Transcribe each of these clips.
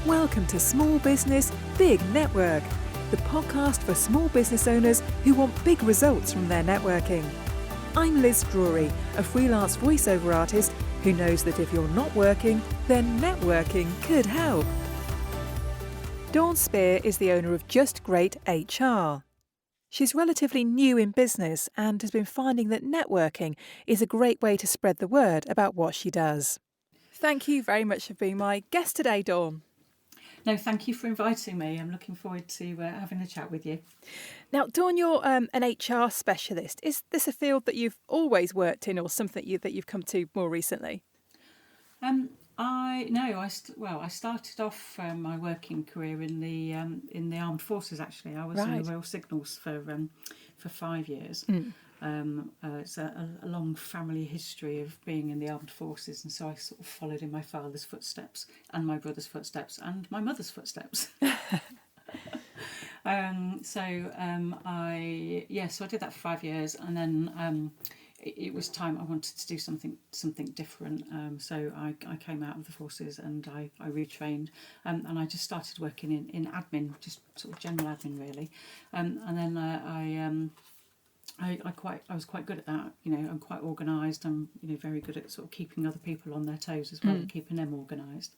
Welcome to Small Business, Big Network, the podcast for small business owners who want big results from their networking. I'm Liz Drury, a freelance voiceover artist who knows that if you're not working, then networking could help. Dawn Spear is the owner of Just Great HR. She's relatively new in business and has been finding that networking is a great way to spread the word about what she does. Thank you very much for being my guest today, Dawn. No, thank you for inviting me. I'm looking forward to having a chat with you. Now, Dawn, you're an HR specialist. Is this a field that you've always worked in, or something that you've come to more recently? I started off my working career in the armed forces. Actually, I was in the Royal Signals for 5 years. It's a long family history of being in the armed forces, and so I sort of followed in my father's footsteps and my brother's footsteps and my mother's footsteps. So I did that for 5 years, and then it was time. I wanted to do something different. So I came out of the forces and I retrained, and I just started working in admin, just sort of general admin really, and then I was quite good at that. You know, I'm quite organised. I'm very good at sort of keeping other people on their toes as well, and keeping them organised.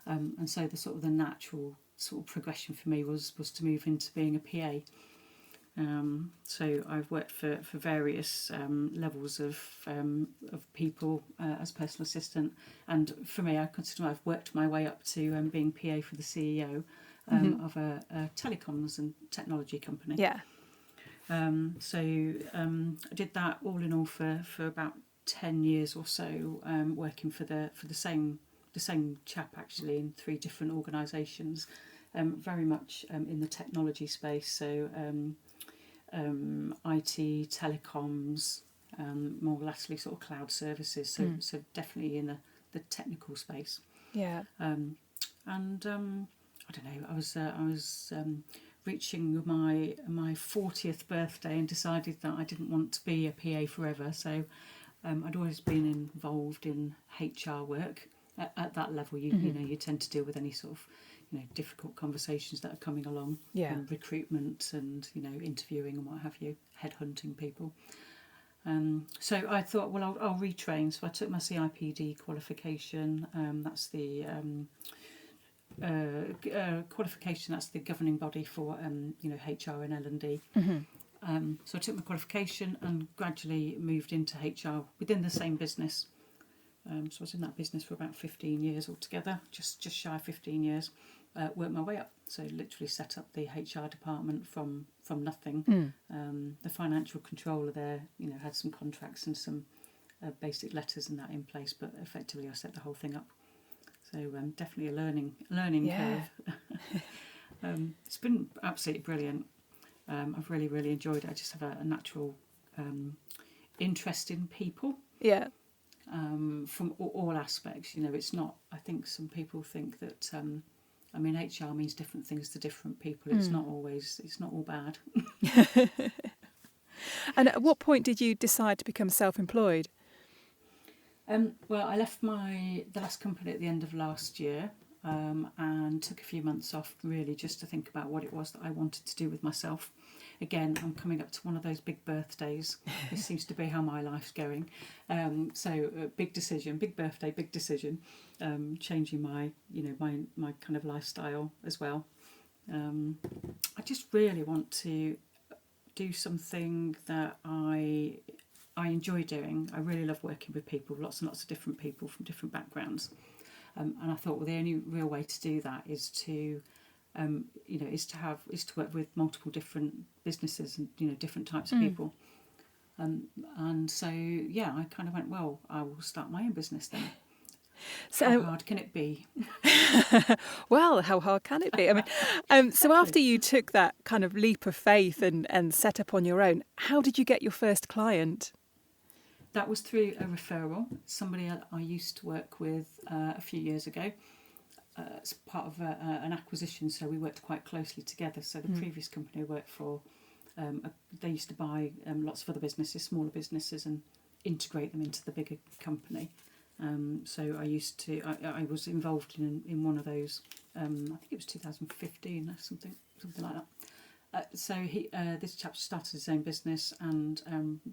And so the natural sort of progression for me was to move into being a PA. So I've worked for various levels of people as personal assistant, and for me, I consider I've worked my way up to being PA for the CEO of a telecoms and technology company. Yeah. I did that all in all for about 10 years or so, working for the same chap actually in 3 different organisations, very much in the technology space. So IT, telecoms, more latterly sort of cloud services. So definitely in the technical space. Yeah. I don't know. I was reaching my 40th birthday and decided that I didn't want to be a PA forever. So I'd always been involved in HR work at that level. You tend to deal with any sort of difficult conversations that are coming along. Yeah. And recruitment and interviewing and what have you, headhunting people. So I thought, well, I'll retrain. So I took my CIPD qualification. That's the qualification. That's the governing body for HR and L&D. So I took my qualification and gradually moved into HR within the same business. So I was in that business for about 15 years altogether, just shy of 15 years. Worked my way up. So literally set up the HR department from nothing. The financial controller there, had some contracts and some basic letters and that in place, but effectively I set the whole thing up. So definitely a learning curve. It's been absolutely brilliant. I've really, really enjoyed it. I just have a natural interest in people. Yeah. From all aspects. It's not. I think some people think that. HR means different things to different people. It's not always. It's not all bad. And at what point did you decide to become self-employed? Well, I left the last company at the end of last year, and took a few months off really just to think about what it was that I wanted to do with myself. Again, I'm coming up to one of those big birthdays. This seems to be how my life's going. So big decision, big birthday, big decision. Changing my my kind of lifestyle as well. I just really want to do something that I enjoy doing. I really love working with people, lots and lots of different people from different backgrounds. And I thought, well, the only real way to do that is to work with multiple different businesses and different types of people. And so I kind of went, well, I will start my own business then. So how hard can it be? Well, how hard can it be? I mean, so after you took that kind of leap of faith and set up on your own, how did you get your first client? That was through a referral. Somebody I used to work with a few years ago. As part of an acquisition, so we worked quite closely together. So the previous company I worked for, they used to buy lots of other businesses, smaller businesses, and integrate them into the bigger company. So I was involved in one of those. I think it was 2015 or something like that. So this chap started his own business and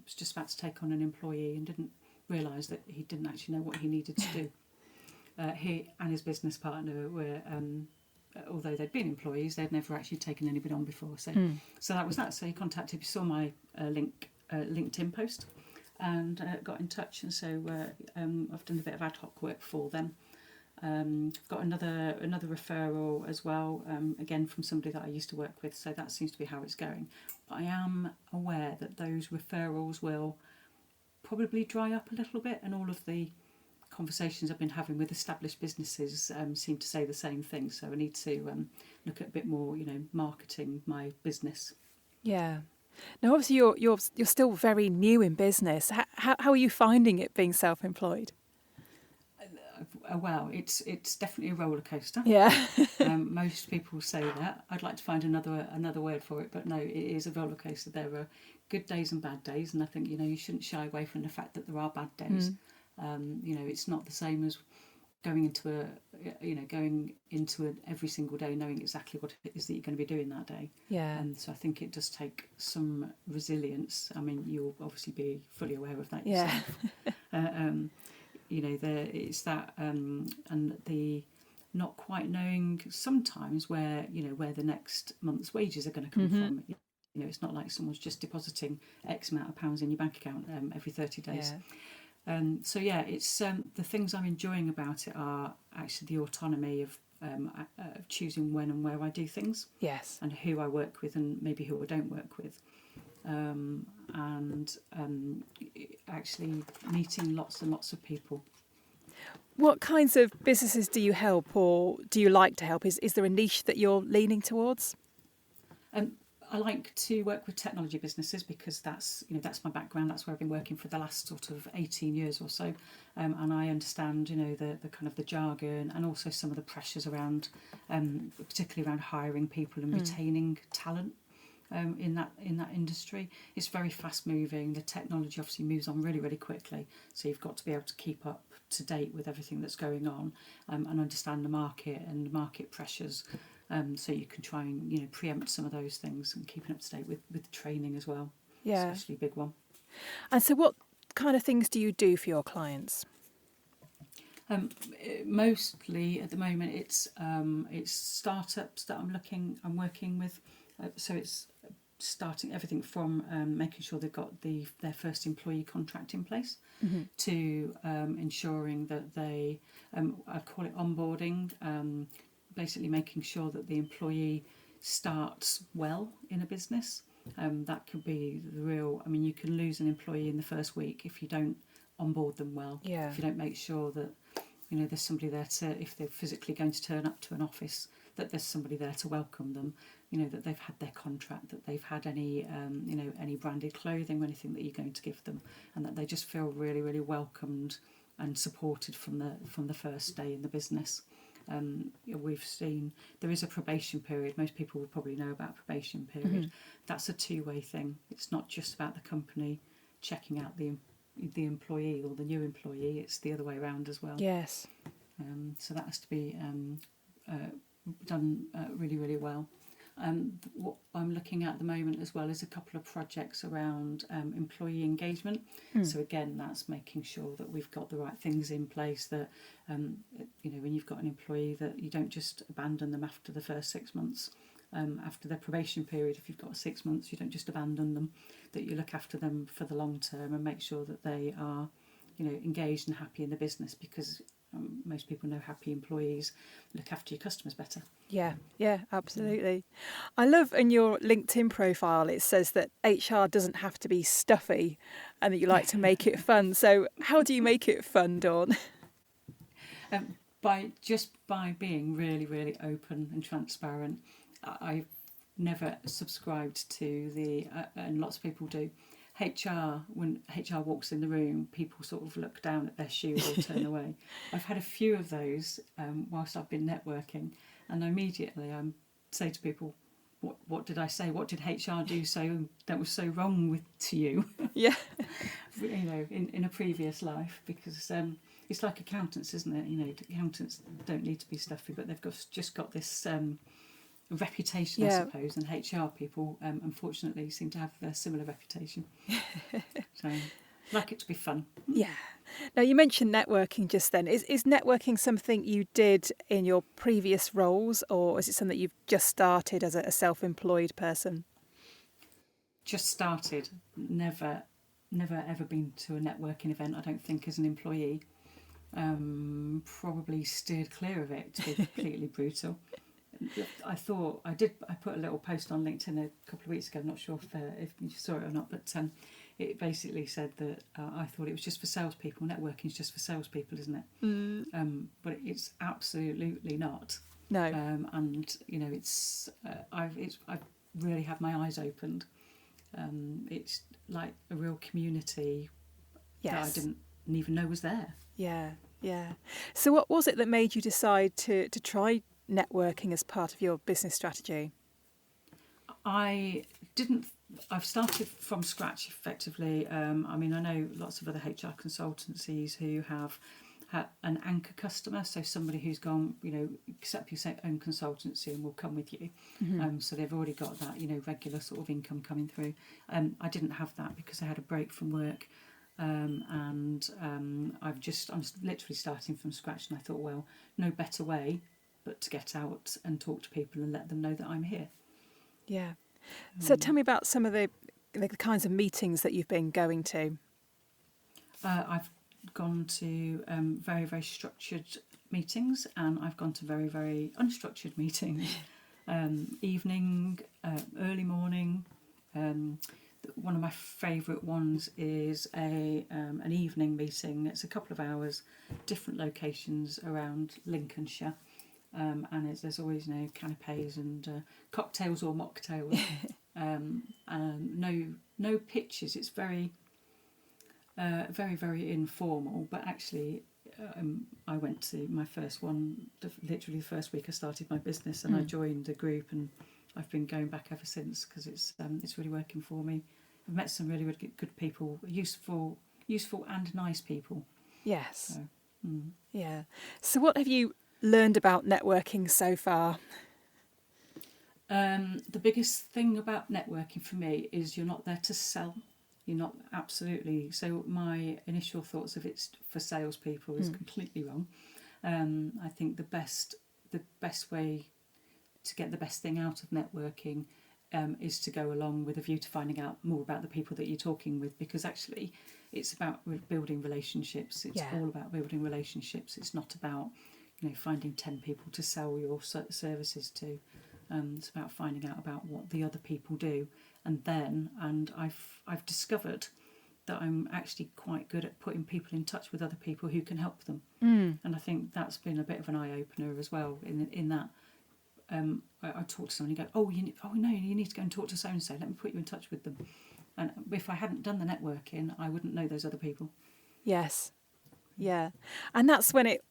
was just about to take on an employee and didn't realise that he didn't actually know what he needed to do. He and his business partner were, although they'd been employees, they'd never actually taken anybody on before. So that was that. So he saw my LinkedIn post and got in touch. And so I've done a bit of ad hoc work for them. I've got another referral as well, again from somebody that I used to work with. So that seems to be how it's going. But I am aware that those referrals will probably dry up a little bit, and all of the conversations I've been having with established businesses seem to say the same thing. So I need to look at a bit more, marketing my business. Yeah. Now, obviously, you're still very new in business. How are you finding it being self-employed? Well, it's definitely a roller coaster. Yeah. Most people say that. I'd like to find another word for it, but no, it is a roller coaster. There are good days and bad days, and I think you shouldn't shy away from the fact that there are bad days. It's not the same as going into it every single day knowing exactly what it is that you're going to be doing that day. Yeah. And so I think it does take some resilience. I mean, you'll obviously be fully aware of that Yeah. yourself. It's that and the not quite knowing sometimes where the next month's wages are going to come from. It's not like someone's just depositing X amount of pounds in your bank account every 30 days. Yeah. It's the things I'm enjoying about it are actually the autonomy of choosing when and where I do things. Yes. And who I work with and maybe who I don't work with. Actually meeting lots and lots of people. What kinds of businesses do you help, or do you like to help? Is there a niche that you're leaning towards? I like to work with technology businesses because that's my background. That's where I've been working for the last sort of 18 years or so, and I understand the kind of the jargon and also some of the pressures around, particularly around hiring people and retaining talent. In that industry, it's very fast moving. The technology obviously moves on really, really quickly, so you've got to be able to keep up to date with everything that's going on, and understand the market and market pressures, so you can try and preempt some of those things and keeping up to date with training as well. Yeah, especially a big one. And so, what kind of things do you do for your clients? Mostly at the moment, it's startups that I'm working with. So it's starting everything from making sure they've got their first employee contract in place, to ensuring that they, I call it onboarding, basically making sure that the employee starts well in a business. That could be the real, you can lose an employee in the first week if you don't onboard them well. Yeah. If you don't make sure that there's somebody there to, if they're physically going to turn up to an office, that there's somebody there to welcome them, that they've had their contract, that they've had any branded clothing or anything that you're going to give them, and that they just feel really, really welcomed and supported from the first day in the business. We've seen there is a probation period. Most people will probably know about probation period. That's a two-way thing. It's not just about the company checking out the employee or the new employee. It's the other way around as well. Yes. So that has to be done really, really well. What I'm looking at the moment as well is a couple of projects around employee engagement. So again, that's making sure that we've got the right things in place, that when you've got an employee, that you don't just abandon them after the first 6 months. After their probation period, if you've got 6 months, you don't just abandon them, that you look after them for the long term and make sure that they are engaged and happy in the business, because most people know happy employees look after your customers better. Yeah, absolutely. I love in your LinkedIn profile, it says that HR doesn't have to be stuffy and that you like to make it fun. So how do you make it fun, Dawn? By being really, really open and transparent. I've never subscribed to and lots of people do, HR, when HR walks in the room, people sort of look down at their shoes or turn away. I've had a few of those whilst I've been networking, and immediately I say to people, what did I say? What did HR do so that was so wrong to you? Yeah. in a previous life, because it's like accountants, isn't it? Accountants don't need to be stuffy, but they've just got this reputation, I suppose, and HR people, unfortunately, seem to have a similar reputation. So, like it to be fun. Yeah. Now, you mentioned networking just then. Is networking something you did in your previous roles, or is it something you've just started as a self-employed person? Just started. Never ever been to a networking event, I don't think, as an employee. Probably steered clear of it, to be completely brutal. I put a little post on LinkedIn a couple of weeks ago. I'm not sure if you saw it or not, but it basically said that I thought it was just for salespeople. Networking is just for salespeople, isn't it? But it's absolutely not. No. And it's I've really had my eyes opened. It's like a real community that I didn't even know was there. Yeah. So what was it that made you decide to try networking as part of your business strategy? I've started from scratch, effectively. I know lots of other HR consultancies who have had an anchor customer, so somebody who's gone, set up your own consultancy and will come with you. So they've already got that, regular sort of income coming through. I didn't have that because I had a break from work. And I'm literally starting from scratch, and I thought, well, no better way but to get out and talk to people and let them know that I'm here. Yeah. So tell me about some of the kinds of meetings that you've been going to. I've gone to very, very structured meetings, and I've gone to very, very unstructured meetings. Evening, early morning. One of my favourite ones is an evening meeting. It's a couple of hours, different locations around Lincolnshire. And there's always canapes and cocktails or mocktails. No pictures. It's very, very, very informal. But actually, I went to my first one literally the first week I started my business, and I joined the group, and I've been going back ever since because it's really working for me. I've met some really, really good people, useful and nice people. Yes. So, Yeah. So what have you learned about networking so far? The biggest thing about networking for me is you're not there to sell. You're not absolutely. So my initial thoughts of it's for salespeople is completely wrong. I think the best way to get the best thing out of networking is to go along with a view to finding out more about the people that you're talking with, because actually it's about building relationships. It's all about building relationships. It's not about finding 10 people to sell your services to. It's about finding out about what the other people do, and I've discovered that I'm actually quite good at putting people in touch with other people who can help them. And I think that's been a bit of an eye opener as well. In that, I talk to someone and go, you need to go and talk to so and so. Let me put you in touch with them. And if I hadn't done the networking, I wouldn't know those other people. Yes, yeah, and that's when it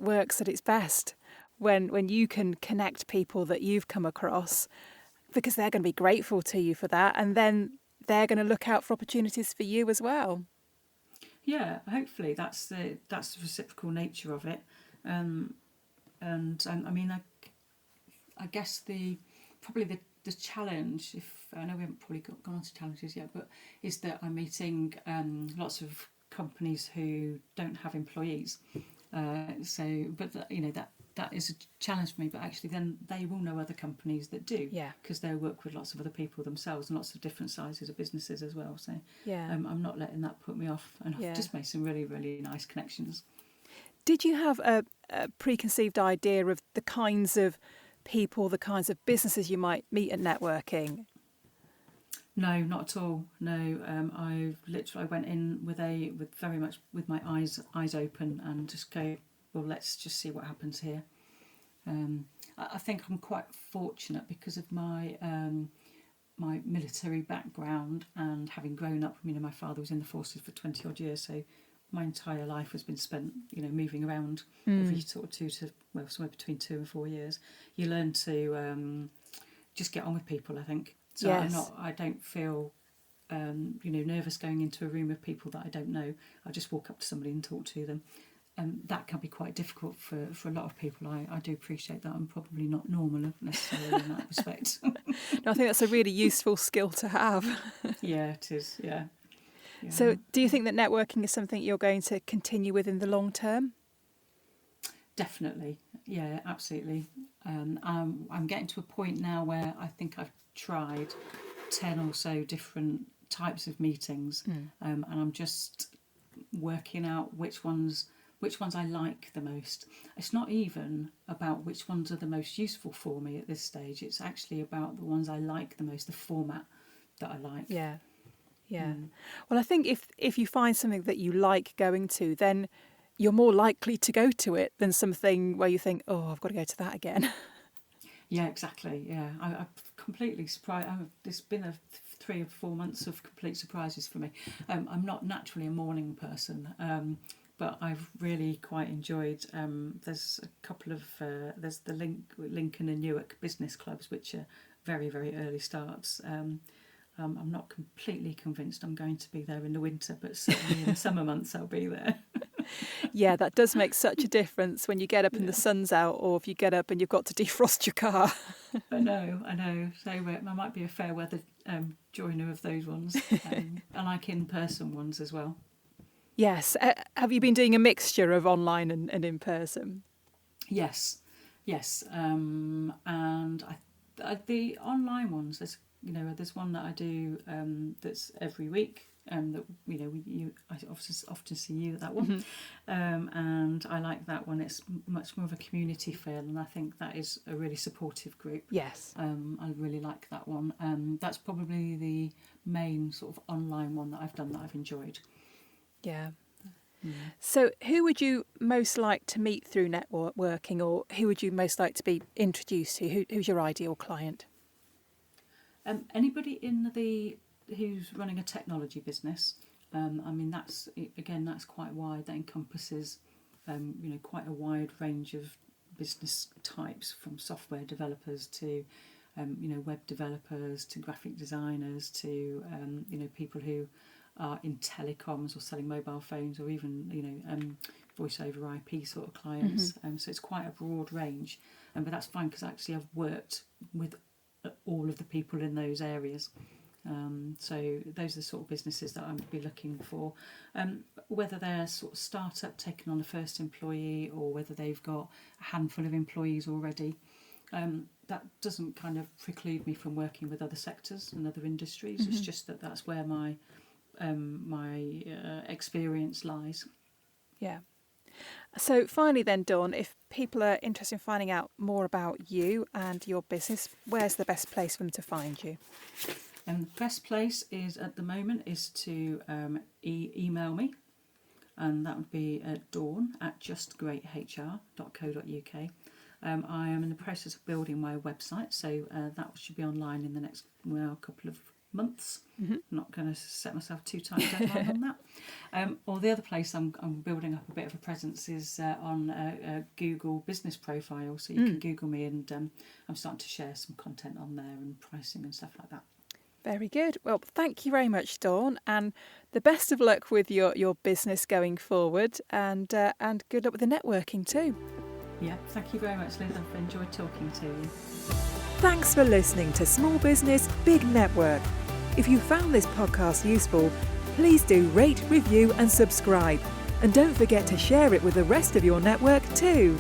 works at its best. When you can connect people that you've come across, because they're going to be grateful to you for that, and then they're going to look out for opportunities for you as well. Yeah, hopefully that's the reciprocal nature of it. I guess the challenge, if I know we haven't probably gone on to challenges yet, but is that I'm meeting lots of companies who don't have employees. That is a challenge for me, but actually then they will know other companies that do, because they work with lots of other people themselves and lots of different sizes of businesses as well. So I'm not letting that put me off, and I've just made some really, really nice connections. Did you have a preconceived idea of the kinds of people, the kinds of businesses you might meet at networking? No, not at all. No, I went in with very much with my eyes open and just go, well, let's just see what happens here. I think I'm quite fortunate because of my my military background and having grown up. My father was in the forces for 20 odd years, so my entire life has been spent, moving around every sort of somewhere between 2 and 4 years. You learn to just get on with people, I think. So I don't feel nervous going into a room of people that I don't know, I just walk up to somebody and talk to them. That can be quite difficult for a lot of people. I do appreciate that. I'm probably not normal necessarily in that respect. No, I think that's a really useful skill to have. Yeah, it is, yeah. So do you think that networking is something you're going to continue with in the long term? Definitely, yeah, absolutely. I'm getting to a point now where I think I've tried 10 or so different types of meetings, and I'm just working out which ones I like the most. It's not even about which ones are the most useful for me at this stage. It's actually about the ones I like the most, the format that I like. Yeah. Well, I think if you find something that you like going to, then you're more likely to go to it than something where you think, oh, I've got to go to that again. Yeah, exactly. Yeah, I'm completely surprised. There's been 3 or 4 months of complete surprises for me. I'm not naturally a morning person, but I've really quite enjoyed. There's a couple of there's the Lincoln and Newark business clubs, which are very, very early starts. I'm not completely convinced I'm going to be there in the winter, but certainly in the summer months I'll be there. Yeah, that does make such a difference when you get up and the sun's out, or if you get up and you've got to defrost your car. I know. So I might be a fair weather joiner of those ones. I like in-person ones as well. Yes. Have you been doing a mixture of online and in person? Yes. And the online ones, there's one that I do that's every week. That I often see you at that one, and I like that one. It's much more of a community feel, and I think that is a really supportive group. Yes, I really like that one. That's probably the main sort of online one that I've done that I've enjoyed. Yeah. So, who would you most like to meet through networking, or who would you most like to be introduced to? Who's your ideal client? Anybody who's running a technology business. That's quite wide. That encompasses quite a wide range of business types, from software developers to web developers to graphic designers to people who are in telecoms or selling mobile phones, or even voice over IP sort of clients. So it's quite a broad range, but that's fine because actually I've worked with all of the people in those areas. So those are the sort of businesses that I'm going to be looking for, whether they're sort of start-up taking on a first employee, or whether they've got a handful of employees already. That doesn't kind of preclude me from working with other sectors and other industries. It's just that's where my experience lies. Yeah. So finally then, Dawn, if people are interested in finding out more about you and your business, where's the best place for them to find you? And the best place at the moment is to email me, and that would be dawn@justgreathr.co.uk. I am in the process of building my website, so that should be online in the next couple of months. I'm not going to set myself too tight a deadline on that. Or the other place I'm building up a bit of a presence is on a Google business profile, so you can Google me, and I'm starting to share some content on there and pricing and stuff like that. Very good. Well, thank you very much, Dawn, and the best of luck with your business going forward, and good luck with the networking too. Yeah, thank you very much, Liz. I've enjoyed talking to you. Thanks for listening to Small Business, Big Network. If you found this podcast useful, please do rate, review and subscribe. And don't forget to share it with the rest of your network too.